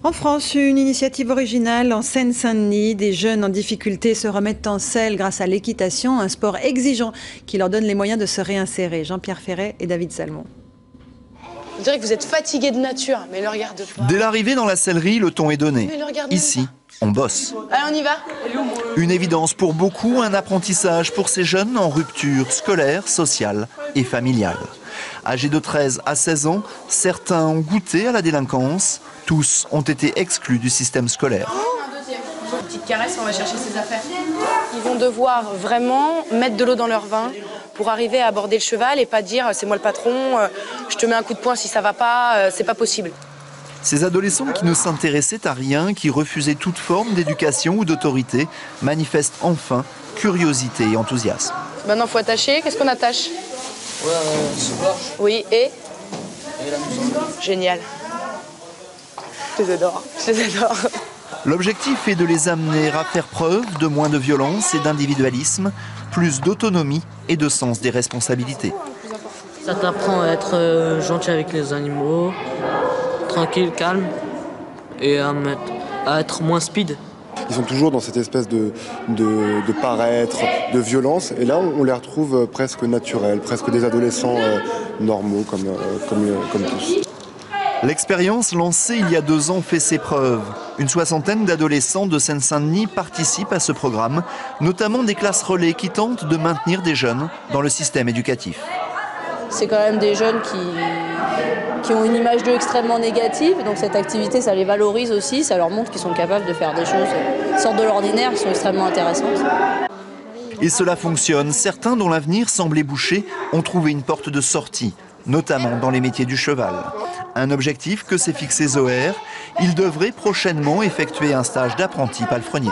En France, une initiative originale en Seine-Saint-Denis. Des jeunes en difficulté se remettent en selle grâce à l'équitation, un sport exigeant qui leur donne les moyens de se réinsérer. Jean-Pierre Ferret et David Salmon. On dirait que vous êtes fatigués de nature, mais le regarde pas. Dès l'arrivée dans la sellerie, le ton est donné. Ici, on bosse. Allez, on y va. Une évidence pour beaucoup, un apprentissage pour ces jeunes en rupture scolaire, sociale et familiale. Âgés de 13 à 16 ans, certains ont goûté à la délinquance. Tous ont été exclus du système scolaire. Une petite caresse, on va chercher ses affaires. Ils vont devoir vraiment mettre de l'eau dans leur vin pour arriver à aborder le cheval et pas dire c'est moi le patron, je te mets un coup de poing si ça va pas, c'est pas possible. Ces adolescents qui ne s'intéressaient à rien, qui refusaient toute forme d'éducation ou d'autorité, manifestent enfin curiosité et enthousiasme. Maintenant, faut attacher. Qu'est-ce qu'on attache? Oui, et la musique. Génial. Je les adore. Je les adore. L'objectif est de les amener à faire preuve de moins de violence et d'individualisme, plus d'autonomie et de sens des responsabilités. Ça t'apprend à être gentil avec les animaux, tranquille, calme, et à être moins speed. Ils sont toujours dans cette espèce de paraître, de violence, et là on les retrouve presque naturels, presque des adolescents normaux comme tous. L'expérience lancée il y a 2 ans fait ses preuves. Une soixantaine d'adolescents de Seine-Saint-Denis participent à ce programme, notamment des classes relais qui tentent de maintenir des jeunes dans le système éducatif. C'est quand même des jeunes qui ont une image d'eux extrêmement négative, donc cette activité, ça les valorise aussi, ça leur montre qu'ils sont capables de faire des choses qui sortent de l'ordinaire, qui sont extrêmement intéressantes. Et cela fonctionne. Certains dont l'avenir semblait bouché ont trouvé une porte de sortie, notamment dans les métiers du cheval. Un objectif que s'est fixé Zoher, il devrait prochainement effectuer un stage d'apprenti palefrenier.